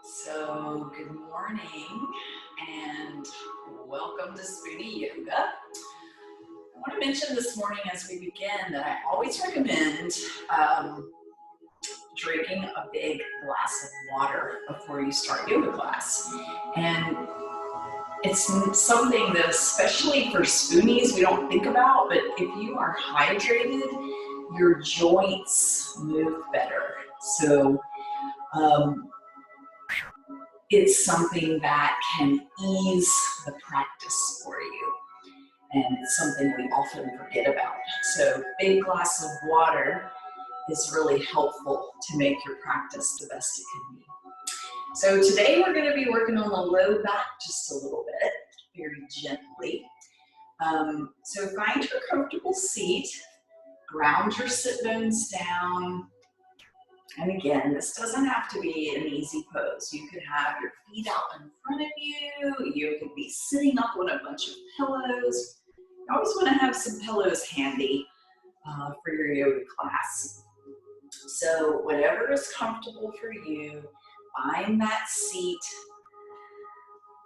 So, good morning and welcome to Spoonie Yoga. I want to mention this morning as we begin that I always recommend drinking a big glass of water before you start yoga class. And it's something that, especially for Spoonies, we don't think about, but if you are hydrated, your joints move better. So, it's something that can ease the practice for you, and it's something we often forget about. So big glass of water is really helpful to make your practice the best it can be. So today we're going to be working on the low back just a little bit, very gently. So find your comfortable seat, ground your sit bones down. And again, this doesn't have to be an easy pose. You could have your feet out in front of you. You could be sitting up on a bunch of pillows. You always want to have some pillows handy for your yoga class. So whatever is comfortable for you, find that seat,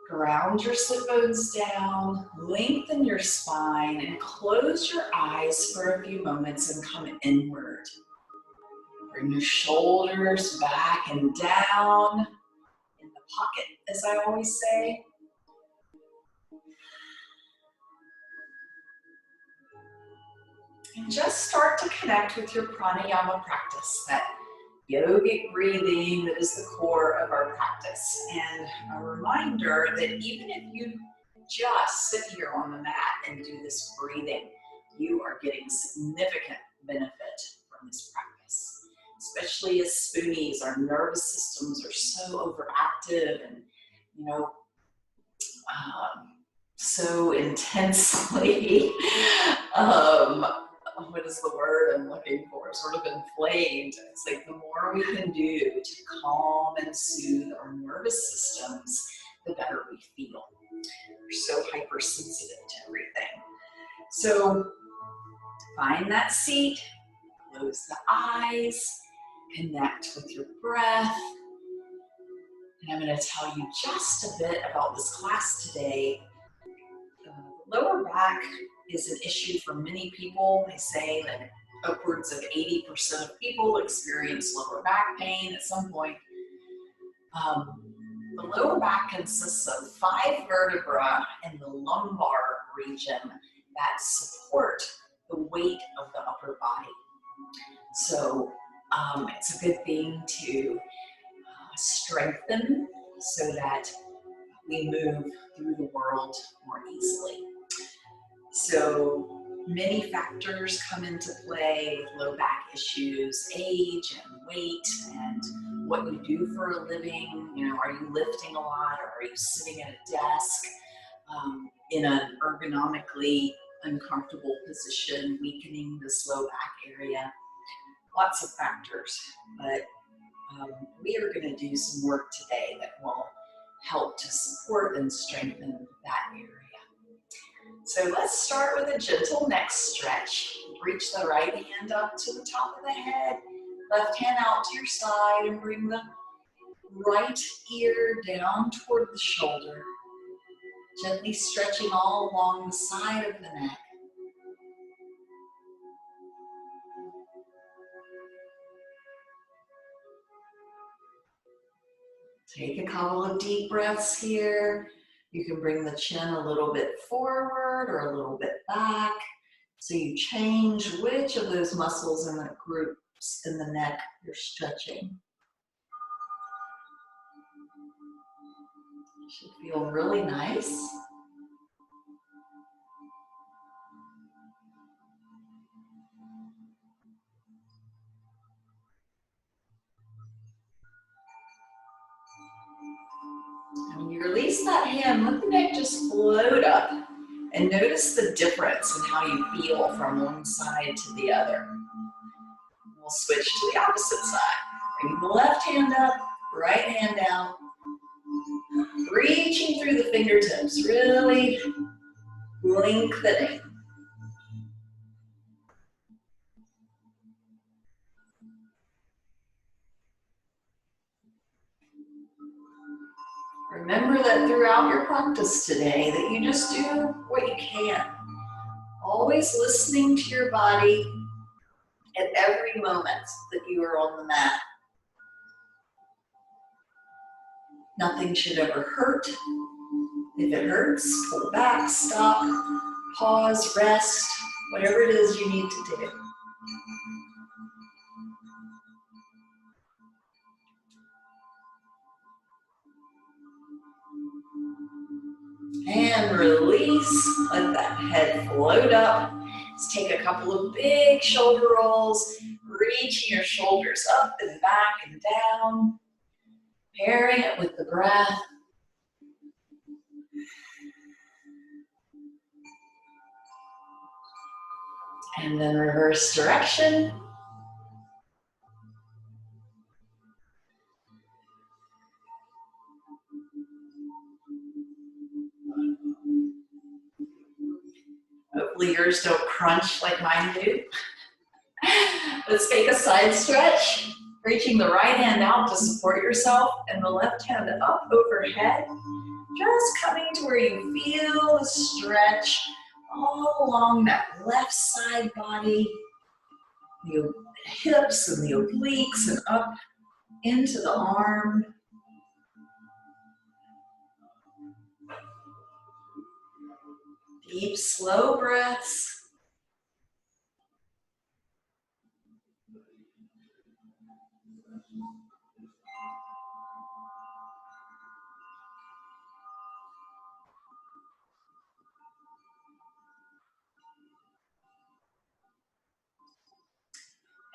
ground your sit bones down, lengthen your spine, and close your eyes for a few moments and come inward. Bring your shoulders back and down in the pocket, as I always say. And just start to connect with your pranayama practice, that yogic breathing that is the core of our practice. And a reminder that even if you just sit here on the mat and do this breathing, you are getting significant benefit from this practice. Especially as Spoonies, our nervous systems are so overactive and, so intensely, what is the word I'm looking for? Sort of inflamed. It's like the more we can do to calm and soothe our nervous systems, the better we feel. We're so hypersensitive to everything. So find that seat, close the eyes, connect with your breath. And I'm going to tell you just a bit about this class today. The lower back is an issue for many people. They say that upwards of 80% of people experience lower back pain at some point. The lower back consists of 5 vertebrae in the lumbar region that support the weight of the upper body. So it's a good thing to strengthen so that we move through the world more easily. So many factors come into play with low back issues: age and weight and what you do for a living. Are you lifting a lot, or are you sitting at a desk in an ergonomically uncomfortable position, weakening this low back area? Lots of factors, but we are going to do some work today that will help to support and strengthen that area. So let's start with a gentle neck stretch. Reach the right hand up to the top of the head, left hand out to your side, and bring the right ear down toward the shoulder, gently stretching all along the side of the neck. Take a couple of deep breaths here. You can bring the chin a little bit forward or a little bit back. So you change which of those muscles in the groups in the neck you're stretching. It should feel really nice. And when you release that hand, let the neck just float up, and notice the difference in how you feel from one side to the other. We'll switch to the opposite side. Bring the left hand up, right hand down, reaching through the fingertips, really lengthening. Remember that throughout your practice today, that you just do what you can. Always listening to your body at every moment that you are on the mat. Nothing should ever hurt. If it hurts, pull back, stop, pause, rest, whatever it is you need to do. And release, let that head float up. Let's take a couple of big shoulder rolls, reaching your shoulders up and back and down, pairing it with the breath. And then reverse direction. Hopefully yours don't crunch like mine do. Let's take a side stretch, reaching the right hand out to support yourself and the left hand up overhead. Just coming to where you feel the stretch all along that left side body, the hips and the obliques and up into the arm. Deep, slow breaths.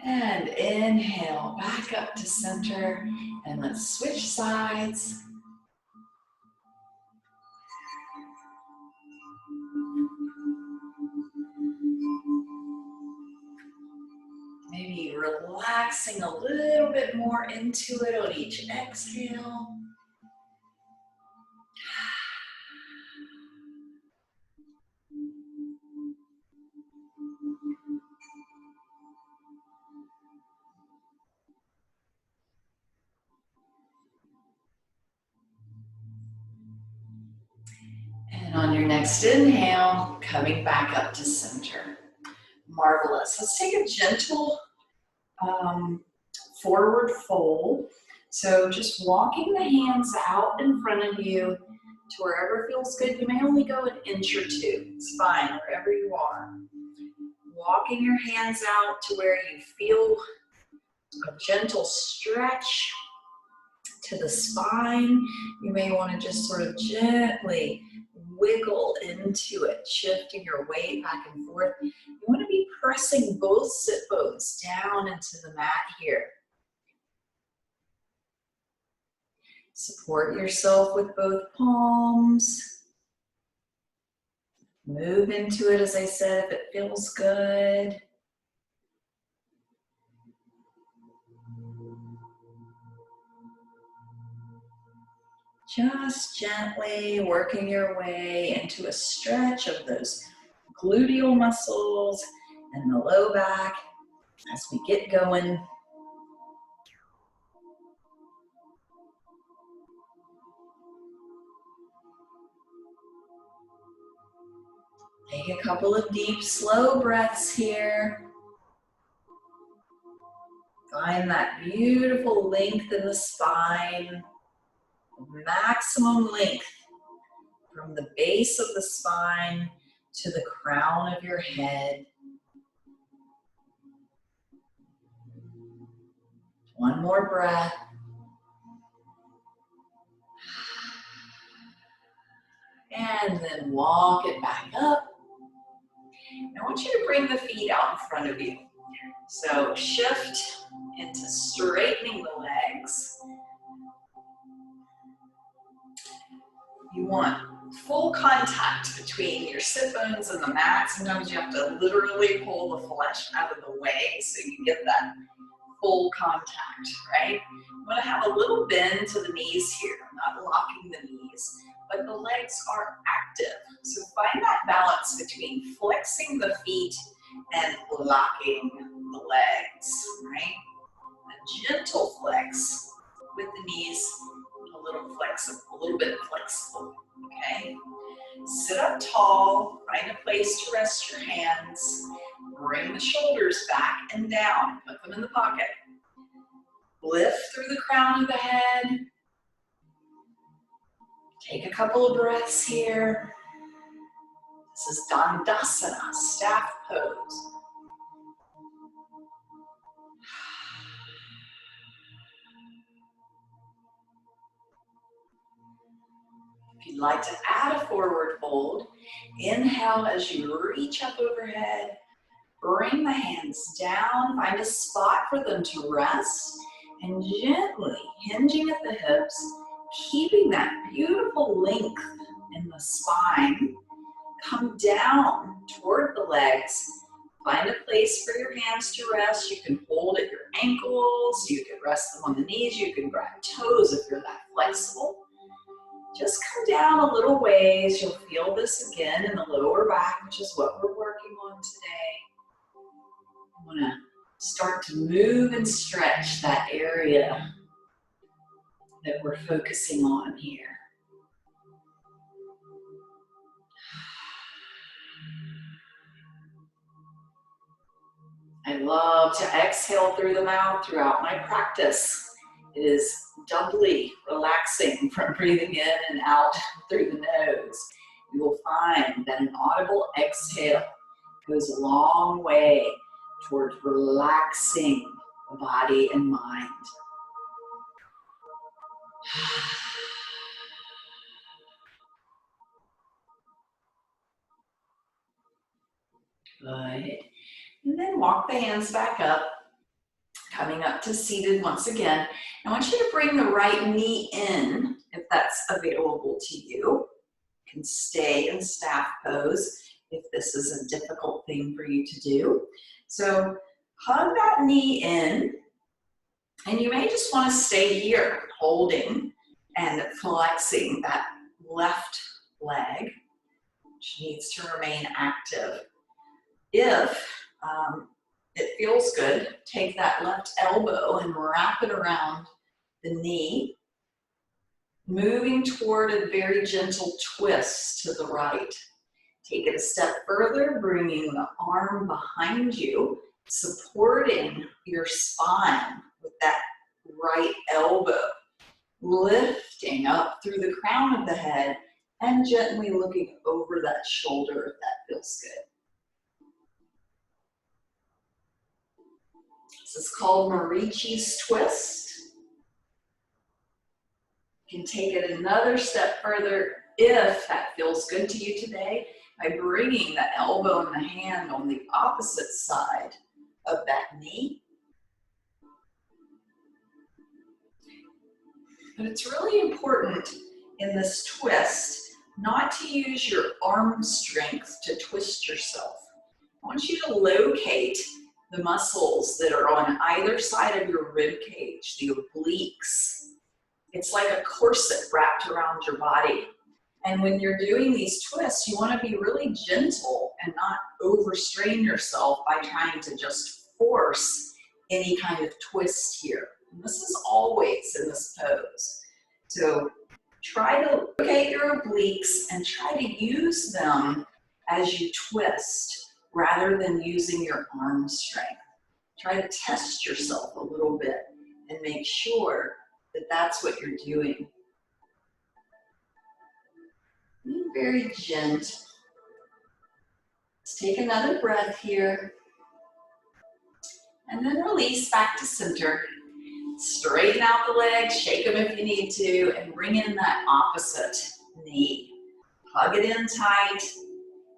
And inhale, back up to center, and let's switch sides. Maybe relaxing a little bit more into it on each exhale. And on your next inhale, coming back up to center. Marvelous. Let's take a gentle forward fold. So just walking the hands out in front of you to wherever feels good. You may only go an inch or two. It's fine, wherever you are. Walking your hands out to where you feel a gentle stretch to the spine. You may want to just sort of gently wiggle into it, shifting your weight back and forth. You want to be pressing both sit bones down into the mat here. Support yourself with both palms. Move into it, as I said, if it feels good. Just gently working your way into a stretch of those gluteal muscles and the low back as we get going. Take a couple of deep, slow breaths here. Find that beautiful length in the spine, maximum length from the base of the spine to the crown of your head. One more breath. And then walk it back up. I want you to bring the feet out in front of you. So shift into straightening the legs. You want full contact between your sit bones and the mat. Sometimes you have to literally pull the flesh out of the way so you get that full contact, right? You want to have a little bend to the knees here, not locking the knees, but the legs are active. So find that balance between flexing the feet and locking the legs, right? A gentle flex with the knees, a little flex flexible, a little bit flexible, okay? Sit up tall, find a place to rest your hands, bring the shoulders back and down, put them in the pocket. Lift through the crown of the head. Take a couple of breaths here. This is Dandasana, staff pose. If you'd like to add a forward fold, inhale as you reach up overhead. Bring the hands down, find a spot for them to rest, and gently hinging at the hips, keeping that beautiful length in the spine. Come down toward the legs. Find a place for your hands to rest. You can hold at your ankles, you can rest them on the knees, you can grab toes if you're that flexible. Just come down a little ways. You'll feel this again in the lower back, which is what we're working on today. I want to start to move and stretch that area that we're focusing on here. I love to exhale through the mouth throughout my practice. It is doubly relaxing from breathing in and out through the nose. You will find that an audible exhale goes a long way towards relaxing the body and mind. Good. And then walk the hands back up, coming up to seated once again. I want you to bring the right knee in, if that's available to you. You can stay in staff pose if this is a difficult thing for you to do. So hug that knee in, and you may just want to stay here, holding and flexing that left leg, which needs to remain active. If it feels good, take that left elbow and wrap it around the knee, moving toward a very gentle twist to the right. Take it a step further, bringing the arm behind you, supporting your spine with that right elbow, lifting up through the crown of the head and gently looking over that shoulder if that feels good. This is called Marichi's twist. You can take it another step further if that feels good to you today by bringing the elbow and the hand on the opposite side of that knee. But it's really important in this twist not to use your arm strength to twist yourself. I want you to locate the muscles that are on either side of your rib cage, the obliques. It's like a corset wrapped around your body. And when you're doing these twists, you want to be really gentle and not overstrain yourself by trying to just force any kind of twist here. And this is always in this pose. So try to locate your obliques and try to use them as you twist, rather than using your arm strength. Try to test yourself a little bit and make sure that that's what you're doing. Be very gentle. Let's take another breath here. And then release back to center. Straighten out the legs, shake them if you need to, and bring in that opposite knee. Hug it in tight.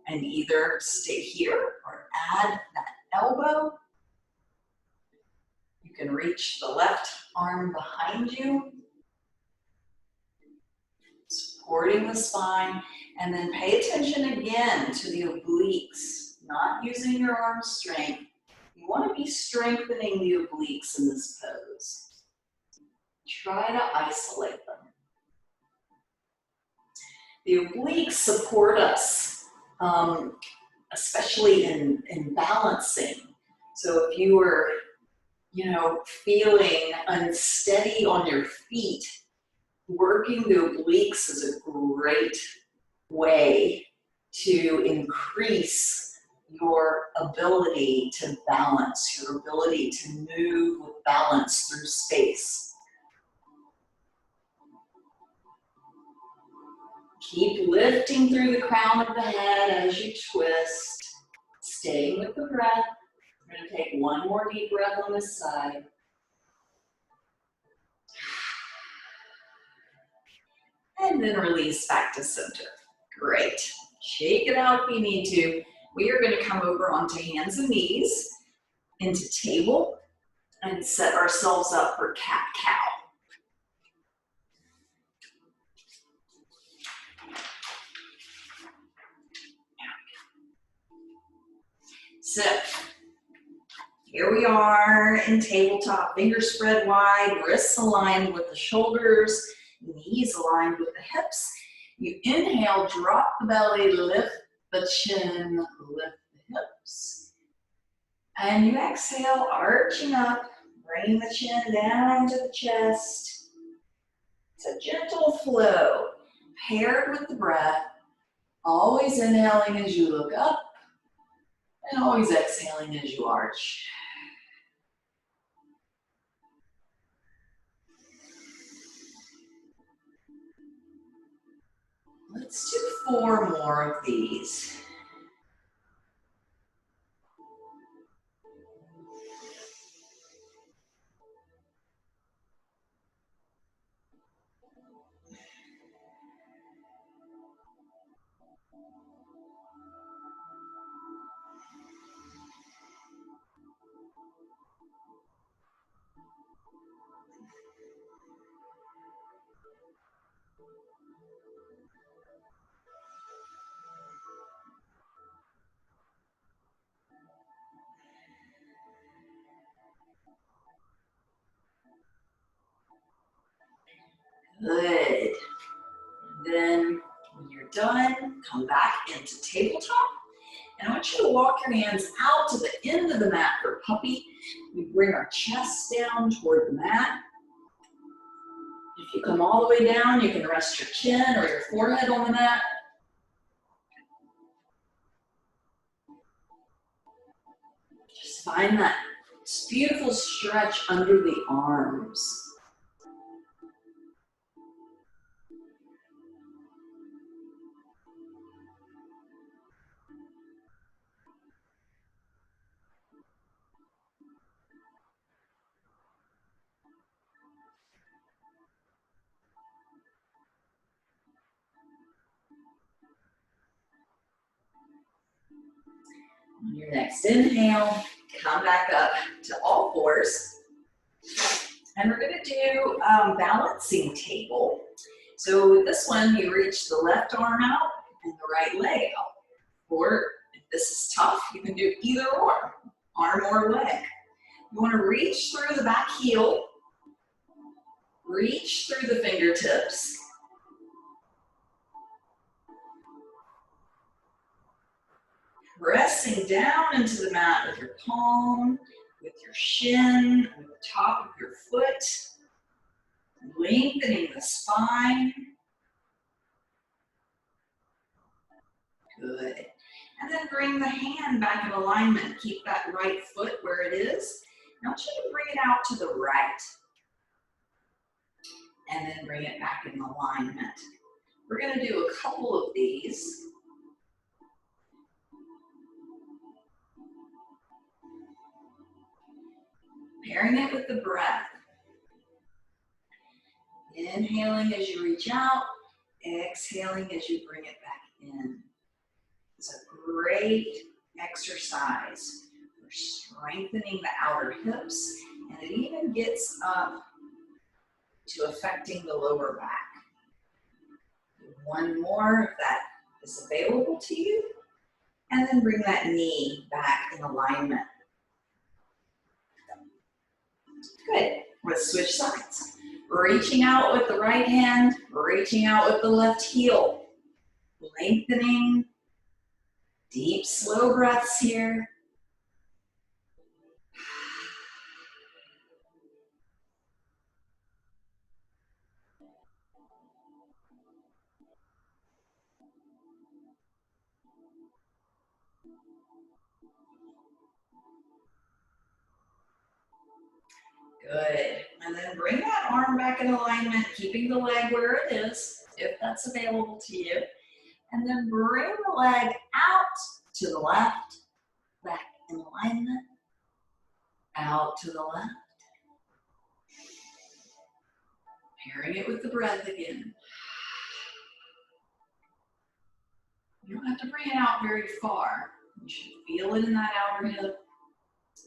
And either stay here or add that elbow. You can reach the left arm behind you, supporting the spine, and then pay attention again to the obliques, not using your arm strength. You want to be strengthening the obliques in this pose. Try to isolate them. The obliques support us. Especially in balancing. So if you were, feeling unsteady on your feet, Working the obliques is a great way to increase your ability to balance, your ability to move with balance through space. Keep lifting through the crown of the head as you twist, staying with the breath. We're going to take one more deep breath on this side. And then release back to center. Great. Shake it out if you need to. We are going to come over onto hands and knees, into table, and set ourselves up for cat-cow. So, here we are in tabletop, fingers spread wide, wrists aligned with the shoulders, knees aligned with the hips. You inhale, drop the belly, lift the chin, lift the hips. And you exhale, arching up, bringing the chin down to the chest. It's a gentle flow, paired with the breath, always inhaling as you look up, and always exhaling as you arch. Let's do 4 more of these. Good. Then when you're done, come back into tabletop. And I want you to walk your hands out to the end of the mat for puppy. We bring our chest down toward the mat. If you come all the way down, you can rest your chin or your forehead on the mat. Just find that beautiful stretch under the arms. On your next inhale, come back up to all fours. And we're going to do balancing table. So with this one, you reach the left arm out and the right leg out. Or if this is tough, you can do either or, arm or leg. You want to reach through the back heel, reach through the fingertips. Pressing down into the mat with your palm, with your shin, with the top of your foot. Lengthening the spine. Good. And then bring the hand back in alignment. Keep that right foot where it is. I want you to bring it out to the right. And then bring it back in alignment. We're going to do a couple of these. Pairing it with the breath. Inhaling as you reach out, exhaling as you bring it back in. It's a great exercise for strengthening the outer hips, and it even gets up to affecting the lower back. One more if that is available to you, and then bring that knee back in alignment. Good. Let's switch sides. Reaching out with the right hand, reaching out with the left heel. Lengthening. Deep, slow breaths here. Good. And then bring that arm back in alignment, keeping the leg where it is, if that's available to you. And then bring the leg out to the left, back in alignment, out to the left. Pairing it with the breath again. You don't have to bring it out very far. You should feel it in that outer hip,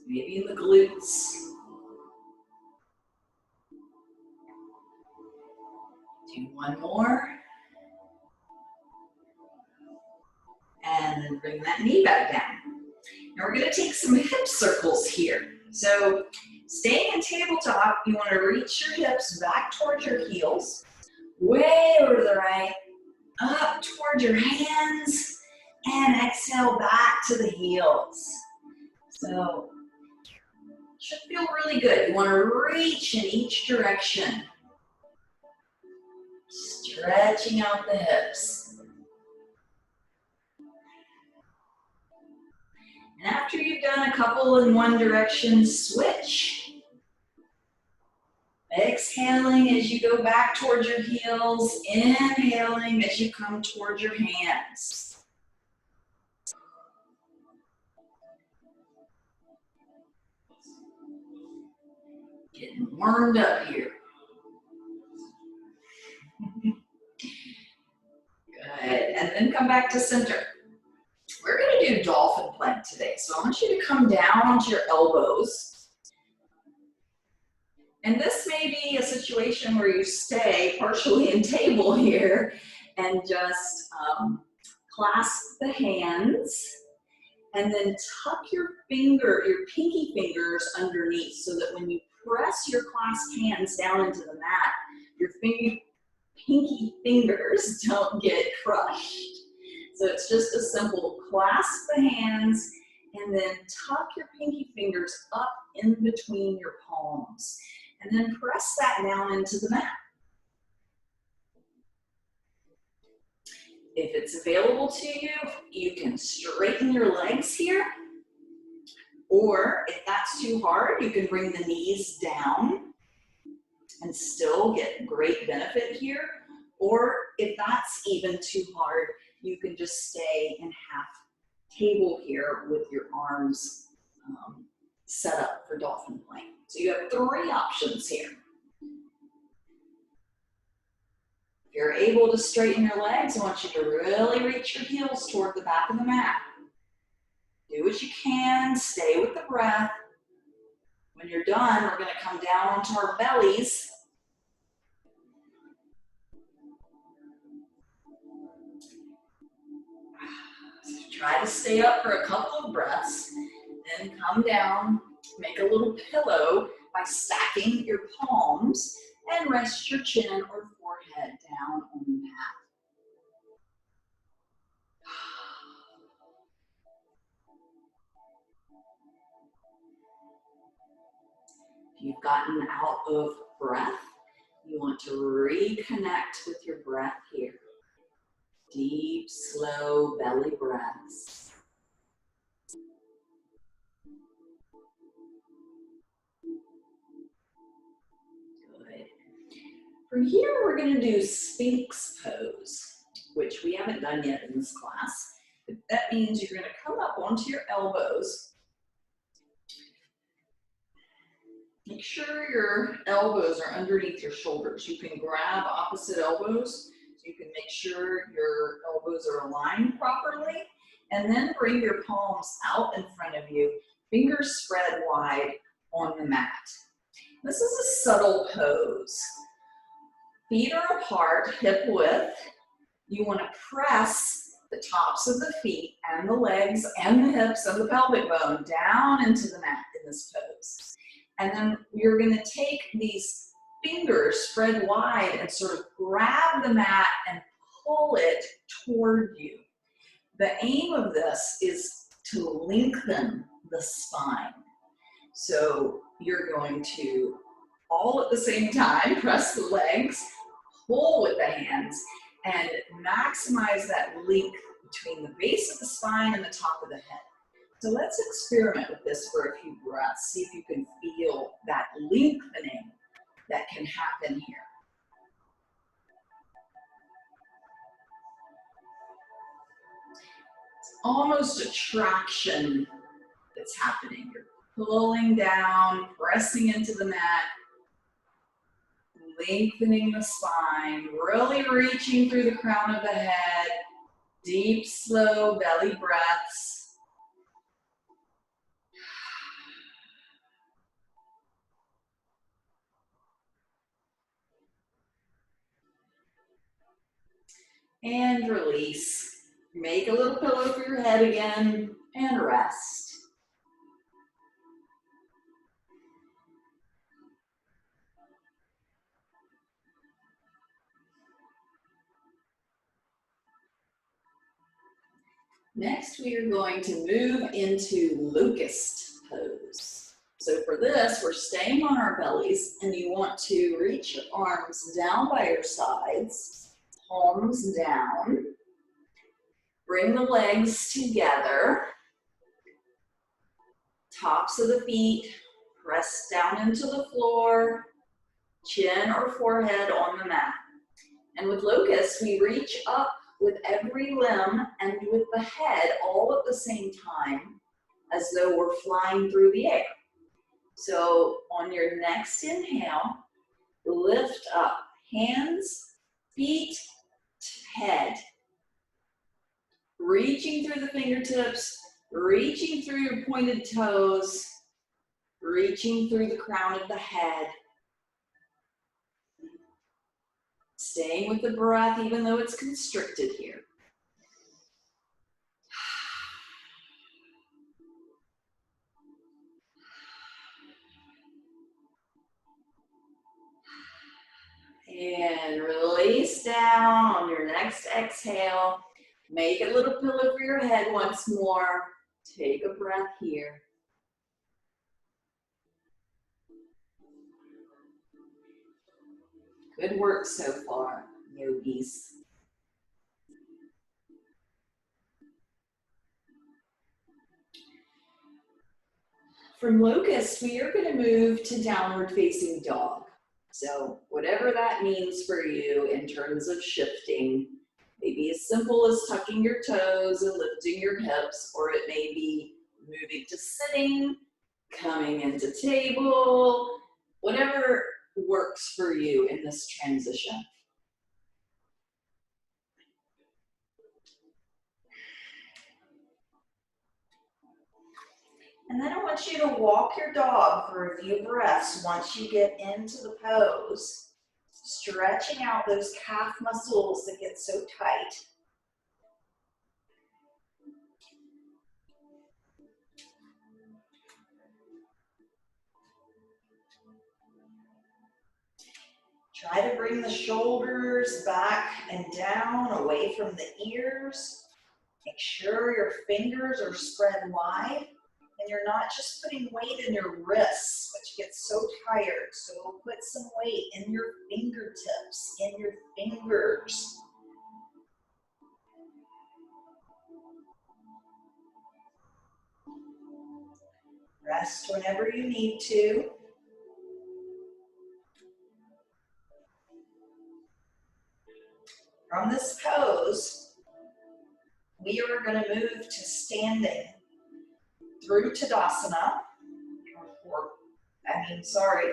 maybe in the glutes. Do one more. And then bring that knee back down. Now we're going to take some hip circles here. So staying in tabletop, you want to reach your hips back towards your heels, way over to the right, up towards your hands, and exhale back to the heels. So it should feel really good. You want to reach in each direction. Stretching out the hips. And after you've done a couple in one direction, switch. Exhaling as you go back towards your heels, inhaling as you come towards your hands. Getting warmed up here. Good, and then come back to center. We're going to do dolphin plank today. So I want you to come down onto your elbows. And this may be a situation where you stay partially in table here and just clasp the hands and then tuck your pinky fingers underneath so that when you press your clasped hands down into the mat, your pinky fingers don't get crushed. So it's just a simple clasp the hands and then tuck your pinky fingers up in between your palms. And then press that down into the mat. If it's available to you, you can straighten your legs here. Or if that's too hard, you can bring the knees down and still get great benefit here. Or if that's even too hard, you can just stay in half table here with your arms set up for dolphin plank. So you have 3 options here. If you're able to straighten your legs, I want you to really reach your heels toward the back of the mat. Do what you can, stay with the breath. When you're done, we're going to come down onto our bellies. Try to stay up for a couple of breaths, then come down, make a little pillow by stacking your palms and rest your chin or forehead down on the mat. If you've gotten out of breath, you want to reconnect with your breath here. Deep, slow belly breaths. Good. From here, we're going to do Sphinx pose, which we haven't done yet in this class. That means you're going to come up onto your elbows. Make sure your elbows are underneath your shoulders. You can grab opposite elbows. You can make sure your elbows are aligned properly, and then bring your palms out in front of you, fingers spread wide on the mat. This is a subtle pose. Feet are apart, hip width. You want to press the tops of the feet and the legs and the hips and the pelvic bone down into the mat in this pose. And then you're going to take these fingers spread wide and sort of grab the mat and pull it toward you. The aim of this is to lengthen the spine. So you're going to, all at the same time, press the legs, pull with the hands, and maximize that length between the base of the spine and the top of the head. So let's experiment with this for a few breaths. See if you can feel that lengthening that can happen here. It's almost a traction that's happening. You're pulling down, pressing into the mat, lengthening the spine, really reaching through the crown of the head. Deep, slow belly breaths. And release. Make a little pillow for your head again and rest. Next, we are going to move into locust pose. So for this, we're staying on our bellies, and you want to reach your arms down by your sides, palms down. Bring the legs together. Tops of the feet press down into the floor, chin or forehead on the mat. And with locust, we reach up with every limb and with the head all at the same time, as though we're flying through the air. So on your next inhale, lift up, hands, feet, head. Reaching through the fingertips, reaching through your pointed toes, reaching through the crown of the head. Staying with the breath even though it's constricted here. And release down on your next exhale. Make a little pillow for your head once more. Take a breath here. Good work so far, yogis. From locust, we are going to move to downward facing dog. So whatever that means for you in terms of shifting, maybe as simple as tucking your toes and lifting your hips, or it may be moving to sitting, coming into table, whatever works for you in this transition. And then I want you to walk your dog for a few breaths once you get into the pose, stretching out those calf muscles that get so tight. Try to bring the shoulders back and down, away from the ears. Make sure your fingers are spread wide and you're not just putting weight in your wrists, which gets so tired. So put some weight in your fingertips, in your fingers. Rest whenever you need to. From this pose, we are going to move to standing through Tadasana,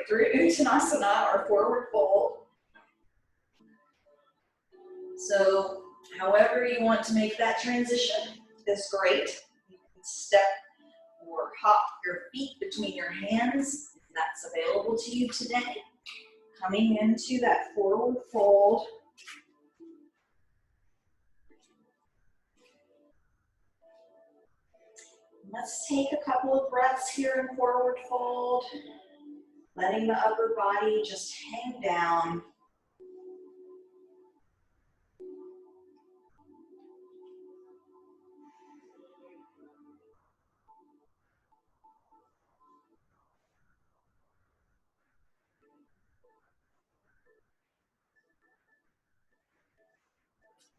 through Uttanasana or forward fold. So however you want to make that transition is great. You can step or hop your feet between your hands if that's available to you today. Coming into that forward fold. Let's take a couple of breaths here in forward fold, letting the upper body just hang down.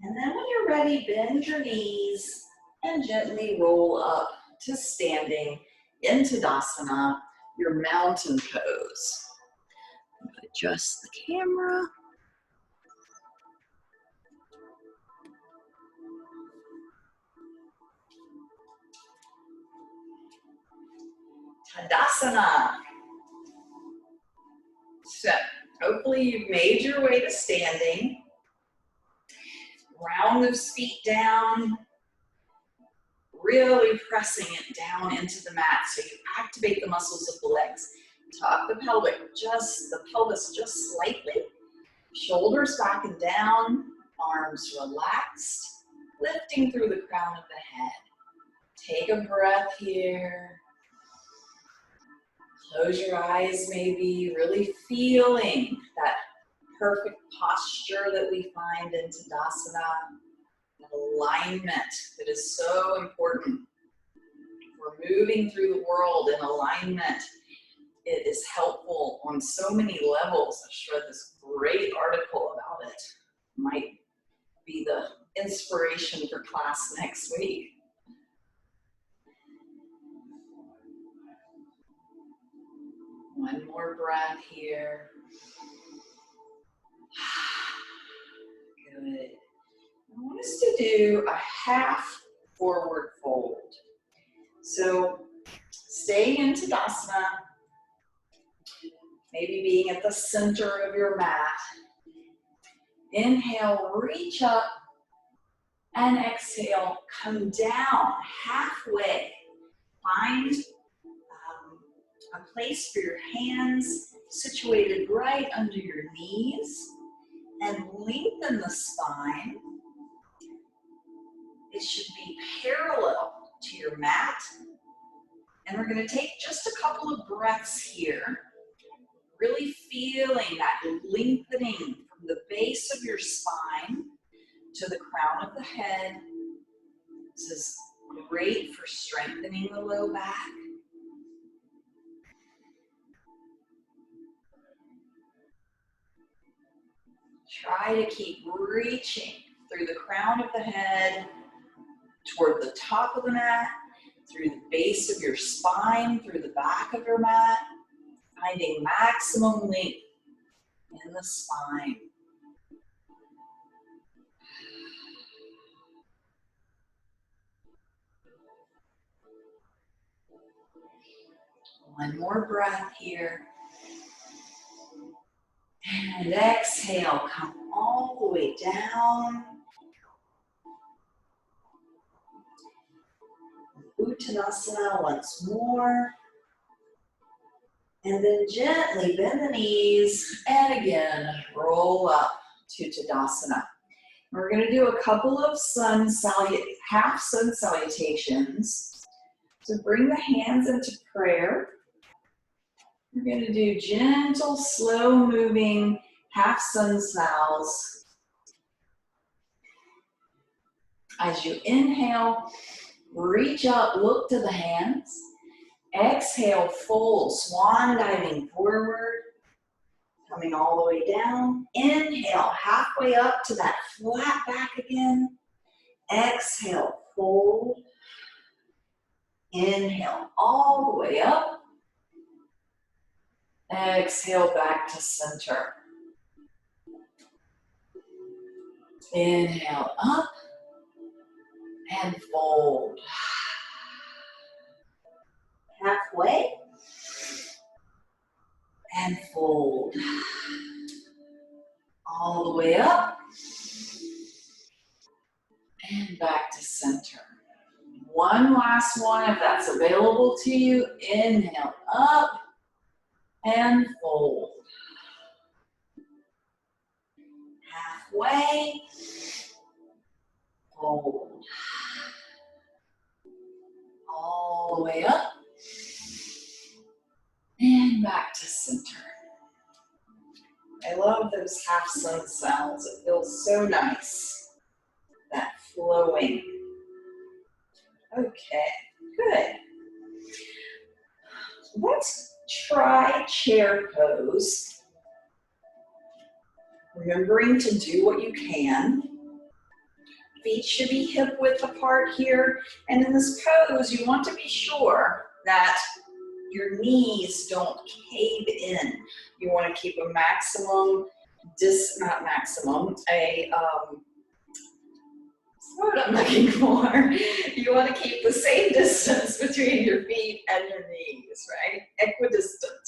And then when you're ready, bend your knees and gently roll up to standing in Tadasana, your mountain pose. Adjust the camera. Tadasana. So, hopefully you've made your way to standing. Round those feet down, really pressing it down into the mat so you activate the muscles of the legs. Tuck the pelvis just slightly. Shoulders back and down, arms relaxed, lifting through the crown of the head. Take a breath here. Close your eyes maybe, really feeling that perfect posture that we find in Tadasana. Alignment that is so important. We're moving through the world in alignment. It is helpful on so many levels. I read this great article about it. Might be the inspiration for class next week. One more breath here. Good. I want us to do a half forward fold. So staying in Tadasana, maybe being at the center of your mat. Inhale, reach up, and exhale, come down halfway. Find a place for your hands situated right under your knees and lengthen the spine. It should be parallel to your mat. And we're going to take just a couple of breaths here, really feeling that lengthening from the base of your spine to the crown of the head. This is great for strengthening the low back. Try to keep reaching through the crown of the head, toward the top of the mat, through the base of your spine, through the back of your mat, finding maximum length in the spine. One more breath here. And exhale, come all the way down. Uttanasana once more. And then gently bend the knees and again roll up to Tadasana. We're going to do a couple of half sun salutations. So bring the hands into prayer. We're going to do gentle, slow moving half sun sals. As you inhale, reach up, look to the hands. Exhale, fold, swan diving forward, coming all the way down. Inhale, halfway up to that flat back again. Exhale, fold. Inhale, all the way up. Exhale, back to center. Inhale, up and fold. Halfway and fold. All the way up and back to center. One last one if that's available to you. Inhale, up and fold. Halfway, fold. All the way up and back to center. I love those half sun sounds. It feels so nice. That flowing. Okay, good. Let's try chair pose. Remembering to do what you can. Feet should be hip width apart here. And in this pose, you want to be sure that your knees don't cave in. You want to keep a maximum, not maximum, what I'm looking for. You want to keep the same distance between your feet and your knees, right? Equidistant.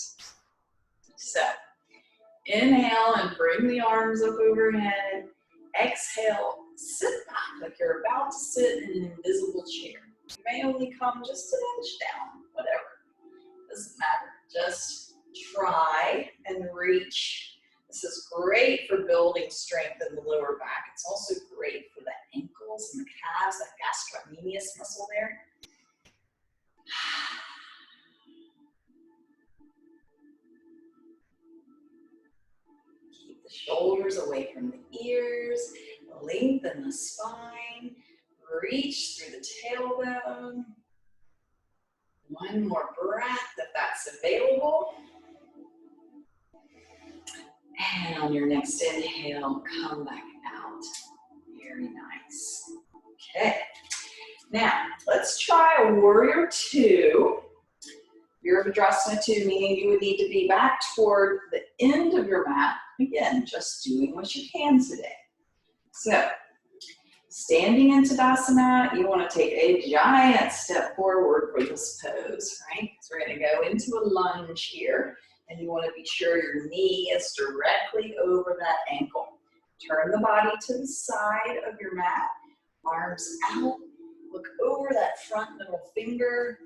So, inhale and bring the arms up overhead. Exhale, sit back like you're about to sit in an invisible chair. You may only come just an inch down, whatever. Doesn't matter. Just try and reach. This is great for building strength in the lower back. It's also great for the ankles and the calves, that gastrocnemius muscle there. Keep the shoulders away from the ears. Lengthen the spine. Reach through the tailbone. One more breath if that's available. And on your next inhale, come back out. Very nice. Okay. Now, let's try a warrior two. Virabhadrasana 2, meaning you would need to be back toward the end of your mat. Again, just doing what you can today. So, standing in Tadasana, you want to take a giant step forward for this pose, right? So we're going to go into a lunge here, and you want to be sure your knee is directly over that ankle. Turn the body to the side of your mat, arms out, look over that front middle finger,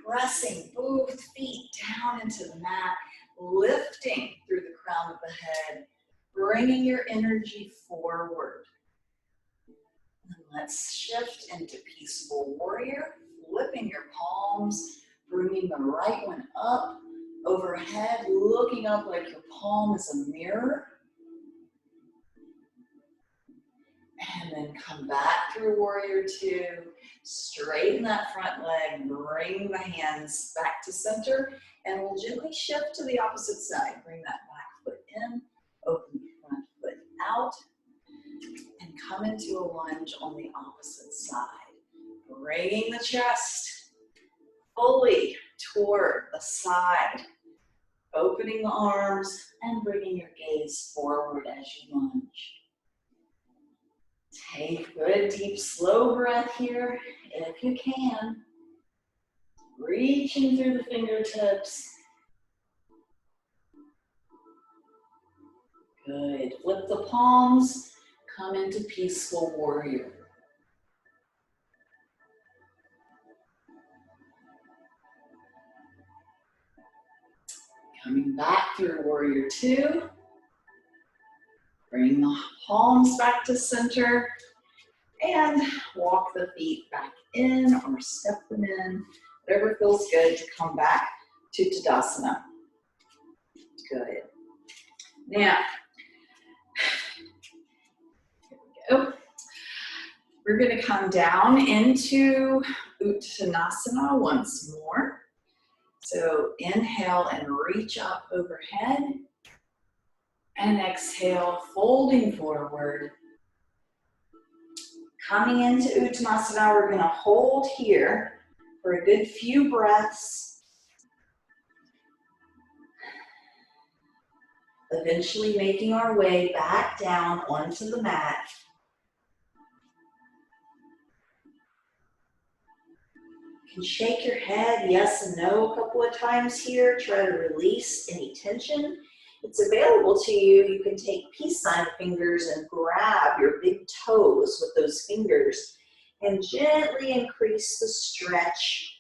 pressing both feet down into the mat, lifting through the crown of the head, bringing your energy forward. And let's shift into peaceful warrior, flipping your palms, bringing the right one up, overhead, looking up like your palm is a mirror. And then come back through warrior two, straighten that front leg, bring the hands back to center, and we'll gently shift to the opposite side. Bring that back foot in, open the front foot out, and come into a lunge on the opposite side. Bringing the chest fully toward the side, opening the arms, and bringing your gaze forward as you lunge. Take a good, deep, slow breath here, if you can. Reaching through the fingertips. Good. Flip the palms, come into peaceful warrior. Coming back through warrior two. Bring the palms back to center and walk the feet back in or step them in. Whatever feels good to come back to Tadasana. Good. Now, here we go. We're going to come down into Uttanasana once more. So inhale and reach up overhead. And exhale, folding forward. Coming into Uttanasana, we're going to hold here for a good few breaths. Eventually making our way back down onto the mat. You can shake your head yes and no a couple of times here. Try to release any tension. It's available to you. You can take peace sign fingers and grab your big toes with those fingers and gently increase the stretch.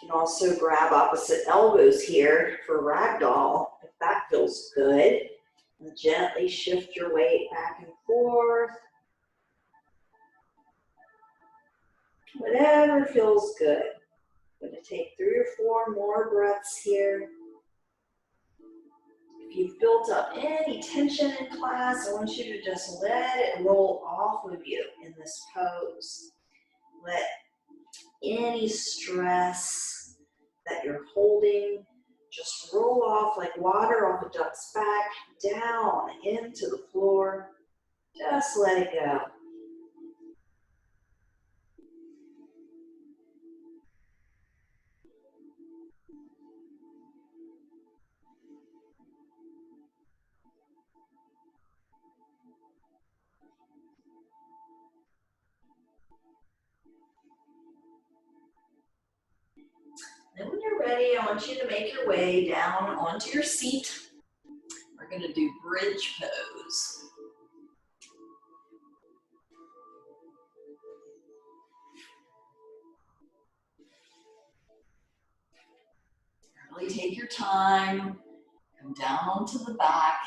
You can also grab opposite elbows here for ragdoll if that feels good. And gently shift your weight back and forth. Whatever feels good. I'm going to take 3 or 4 more breaths here. If If you've built up any tension in class, I want you to just let it roll off of you in this pose. Let any stress that you're holding just roll off like water off a duck's back, down into the floor. Just let it go. Then when you're ready, I want you to make your way down onto your seat. We're going to do bridge pose. Really take your time. Come down onto the back.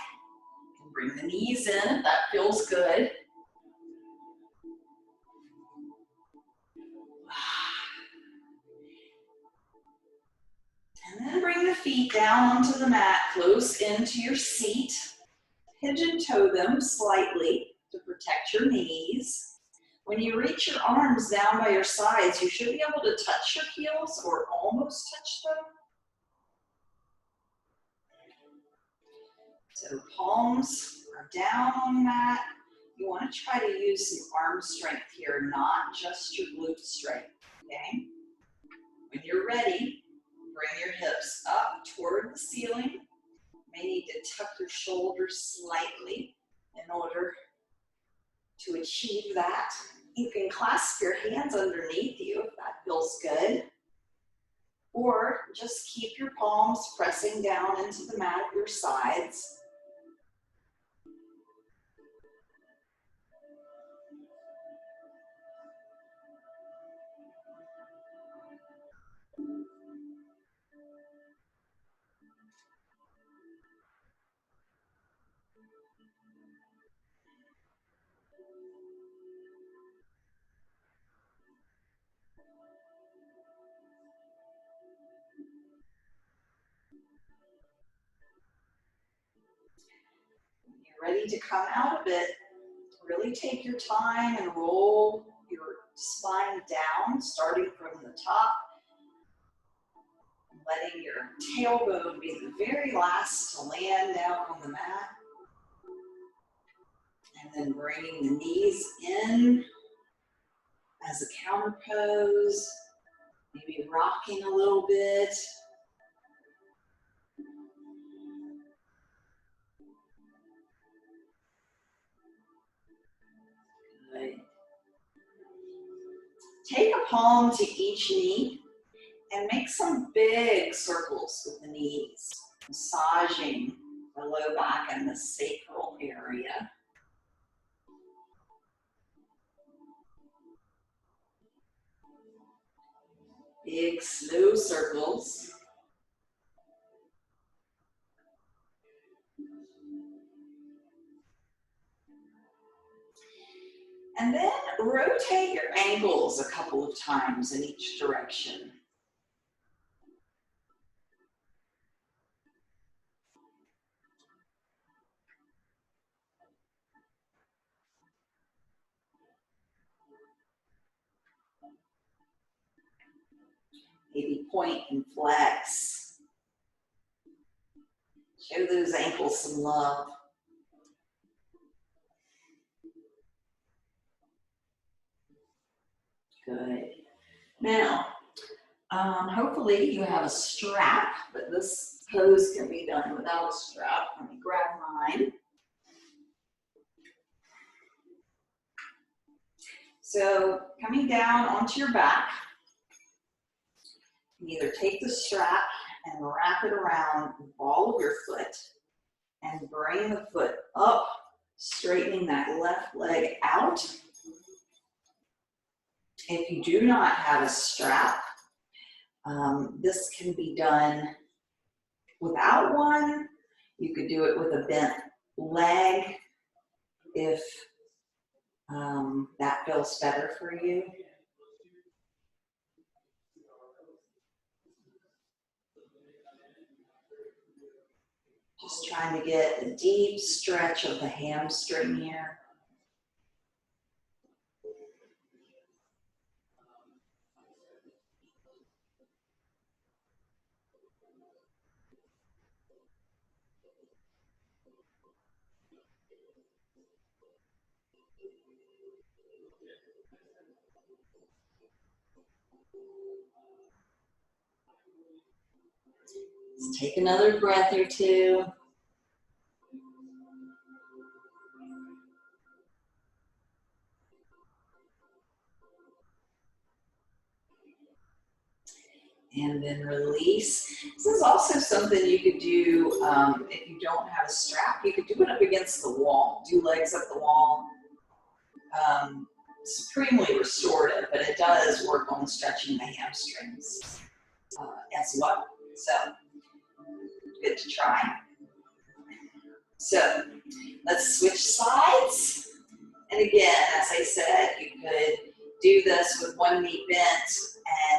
And bring the knees in if that feels good. And then bring the feet down onto the mat, close into your seat. Pigeon toe them slightly to protect your knees. When you reach your arms down by your sides, you should be able to touch your heels or almost touch them. So palms are down on the mat. You want to try to use some arm strength here, not just your glute strength, okay? When you're ready, bring your hips up toward the ceiling. You may need to tuck your shoulders slightly in order to achieve that. You can clasp your hands underneath you if that feels good. Or just keep your palms pressing down into the mat at your sides. Ready to come out of it, really take your time and roll your spine down, starting from the top, letting your tailbone be the very last to land down on the mat, and then bringing the knees in as a counter pose, maybe rocking a little bit. Good. Take a palm to each knee and make some big circles with the knees, massaging the low back and the sacral area. Big, slow circles. And then rotate your ankles a couple of times in each direction. Maybe point and flex. Show those ankles some love. Good. Now, hopefully you have a strap, but this pose can be done without a strap. Let me grab mine. So coming down onto your back, you either take the strap and wrap it around the ball of your foot and bring the foot up, straightening that left leg out. If you do not have a strap, this can be done without one. You could do it with a bent leg if that feels better for you. Just Just trying to get a deep stretch of the hamstring here. Let's take another breath or two. And then release. This is also something you could do if you don't have a strap. You could do it up against the wall. Do legs up the wall. Supremely restorative, but it does work on stretching the hamstrings as well. So, good to try. So, let's switch sides. And again, as I said, you could do this with one knee bent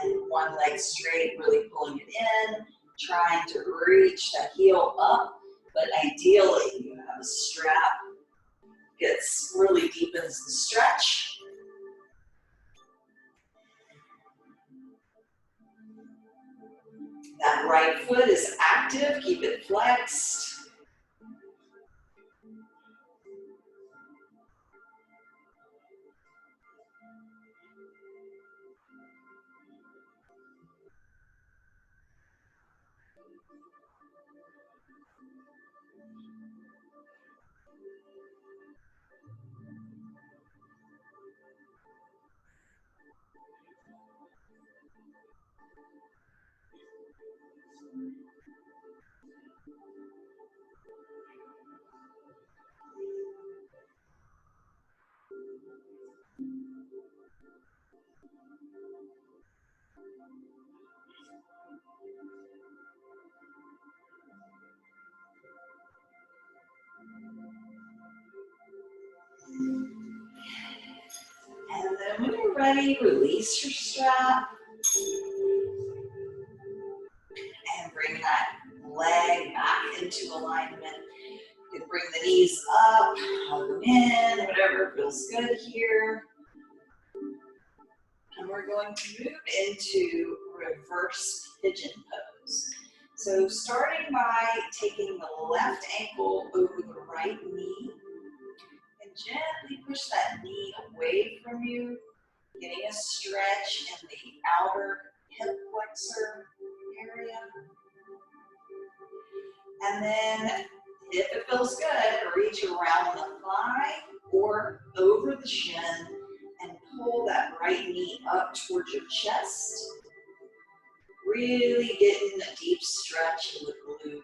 and one leg straight, really pulling it in, trying to reach that heel up, but ideally you have a strap, really deepens the stretch. That right foot is active, keep it flexed. And then when you're ready, release your strap. And bring that leg back into alignment. You can bring the knees up, hug them in, whatever feels good here. And we're going to move into reverse pigeon pose. So starting by taking the left ankle over the right knee, and gently push that knee away from you, getting a stretch in the outer hip flexor area. And then, if it feels good, reach around the thigh or over the shin and pull that right knee up towards your chest. Really getting a deep stretch in the glute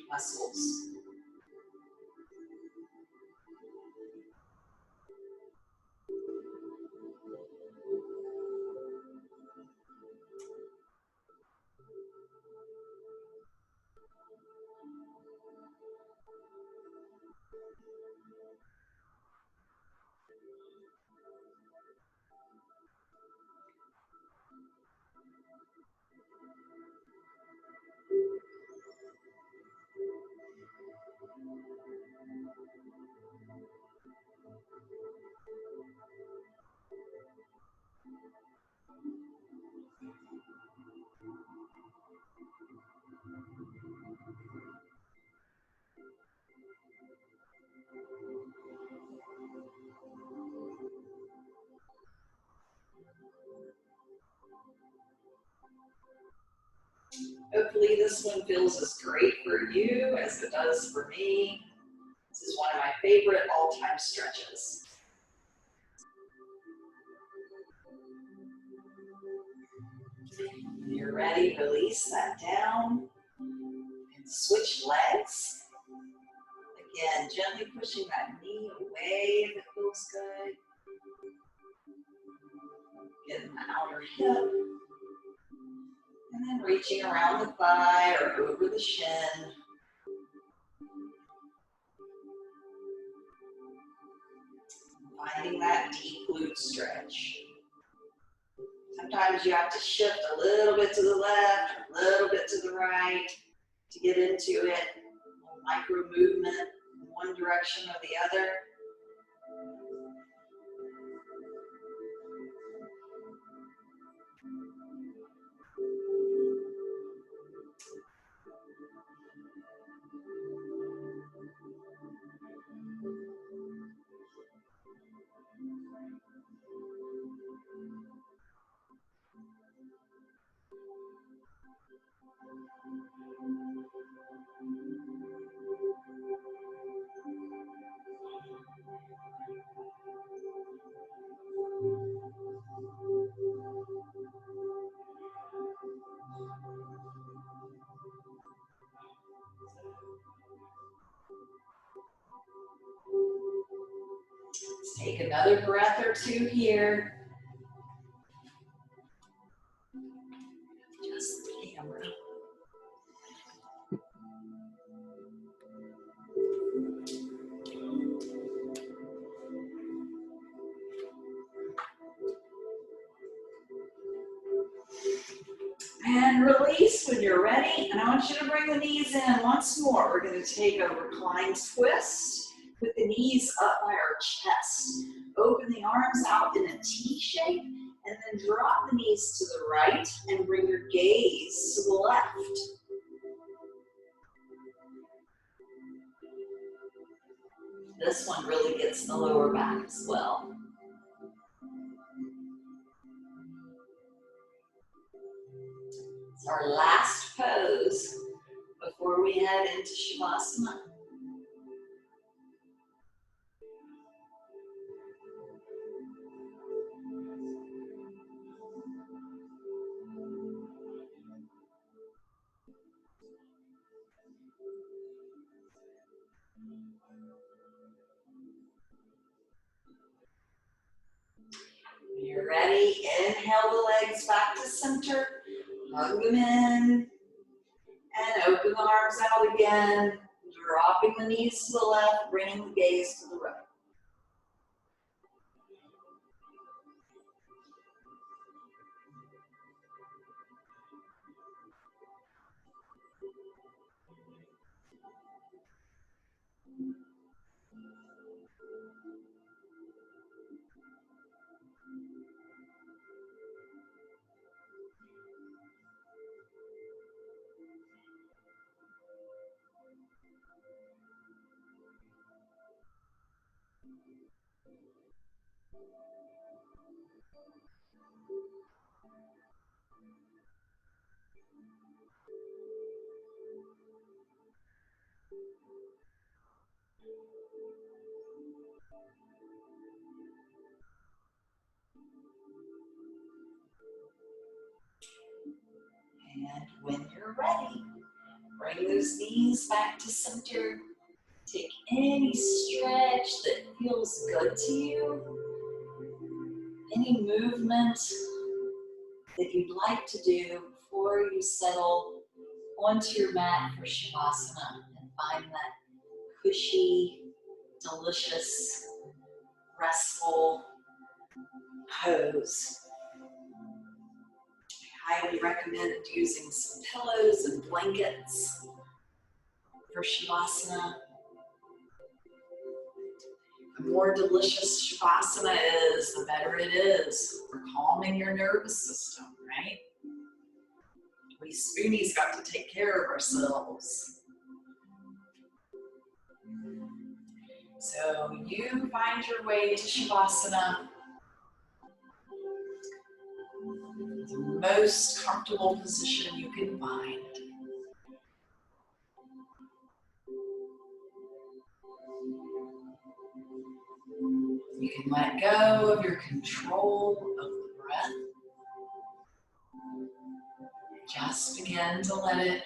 muscles. Hopefully this one feels as great for you as it does for me. This is one of my favorite all-time stretches. When you're ready, release that down and switch legs. Again, gently pushing that knee away if it feels good. Getting the outer hip. And then reaching around the thigh or over the shin. Finding that deep glute stretch. Sometimes you have to shift a little bit to the left, a little bit to the right. to get into it. A micro movement in one direction or the other. Let's take another breath or two here. Just the camera. And release when you're ready. And I want you to bring the knees in once more. We're going to take a reclined twist with the knees up by our chest. Open the arms out in a T shape and then drop the knees to the right and bring your gaze to the left. This one really gets the lower back as well. It's our last pose before we head into Shavasana. When you're ready, inhale the legs back to center, hug them in, and open the arms out again, dropping the knees to the left, bringing the gaze to the right. And when you're ready, bring those knees back to center. Take any stretch that feels good to you, any movement that you'd like to do before you settle onto your mat for Shavasana and find that cushy, delicious, restful pose. I highly recommend using some pillows and blankets for Shavasana. The more delicious Shavasana is, the better it is for calming your nervous system, right? We Spoonies got to take care of ourselves. So you find your way to Shavasana, the most comfortable position you can find. You can let go of your control of the breath. Just begin to let it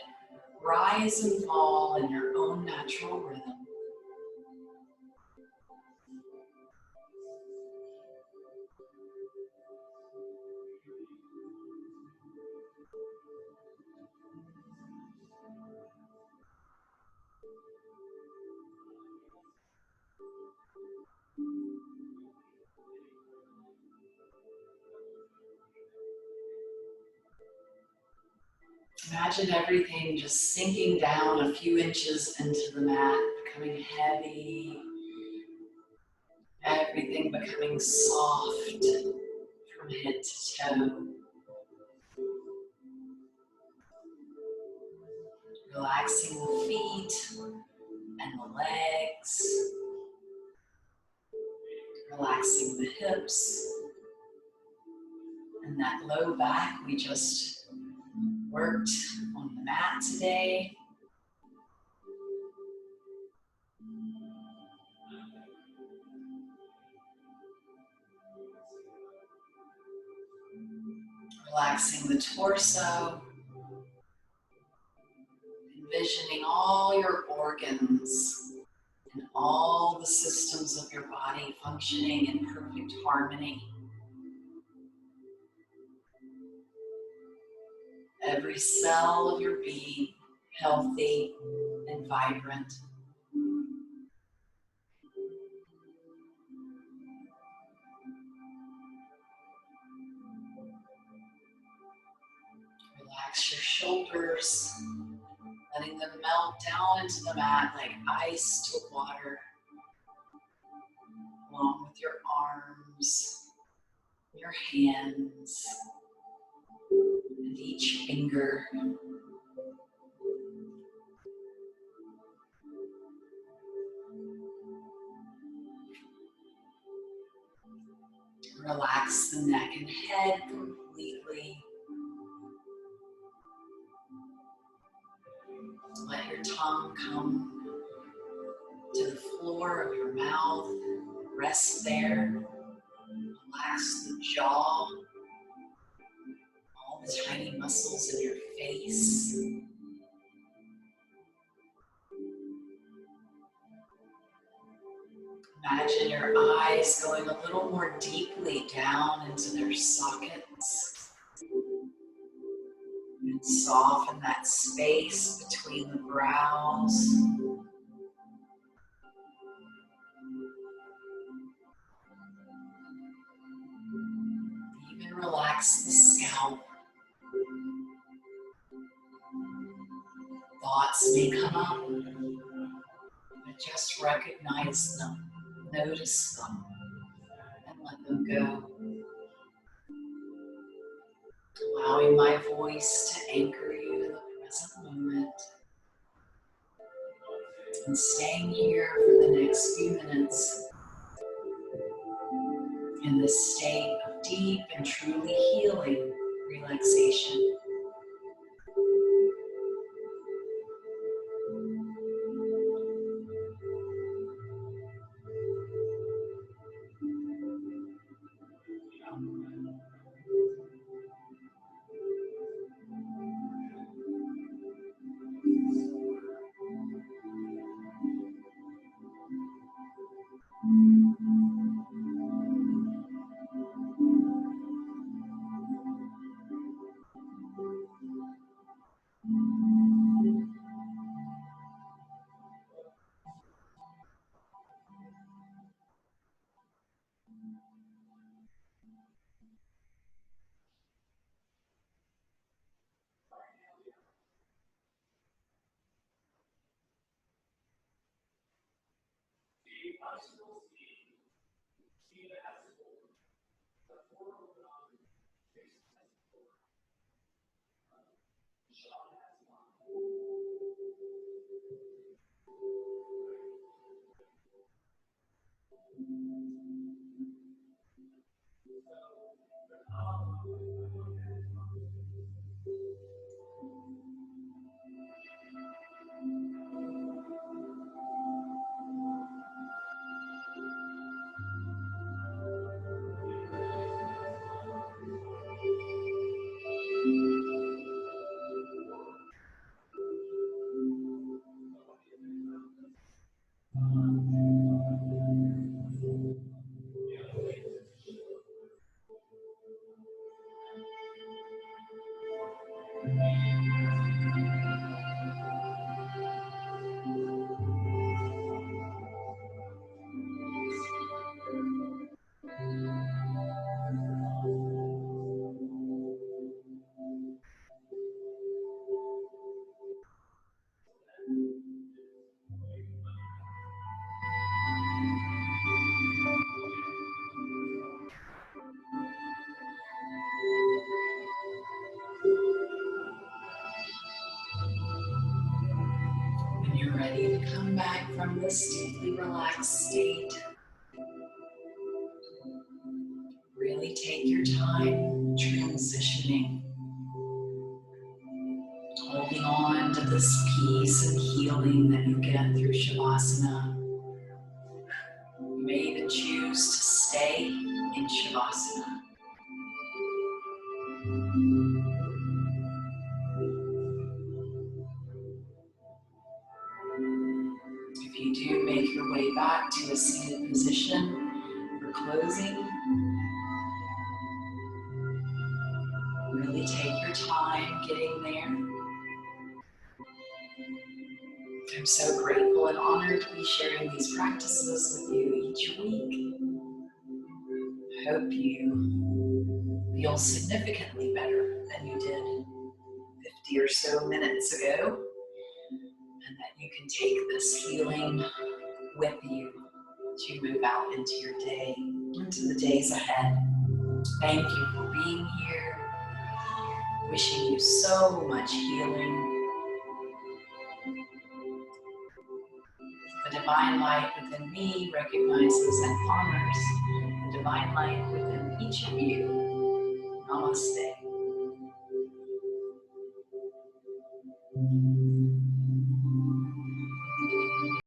rise and fall in your own natural rhythm. Imagine everything just sinking down a few inches into the mat, becoming heavy, everything becoming soft from head to toe. Relaxing the feet and the legs, relaxing the hips and that low back we just worked on the mat today. Relaxing the torso, envisioning all your organs and all the systems of your body functioning in perfect harmony. Every cell of your being healthy and vibrant. Relax your shoulders, letting them melt down into the mat like ice to water, along with your arms, your hands, and each finger. Relax the neck and head completely. Let your tongue come to the floor of your mouth. Rest there. Relax the jaw, all the tiny muscles in your face. Imagine your eyes going a little more deeply down into their sockets. And soften that space between the brows. Even relax the scalp. Thoughts may come up, but just recognize them, notice them, and let them go. Allowing my voice to anchor you in the present moment. And staying here for the next few minutes in this state of deep and truly healing relaxation. ready to come back from this deeply relaxed state, really take your time transitioning, holding on to this peace and healing that you get through Shavasana. You may even choose to stay in Shavasana. If you do make your way back to a seated position for closing, really take your time getting there. I'm so grateful and honored to be sharing these practices with you each week. I hope you feel significantly better than you did 50 or so minutes ago, and that you can take this healing with you as you move out into your day, into the days ahead. Thank you for being here. Wishing you so much healing. The divine light within me recognizes and honors the divine light within each of you. Namaste.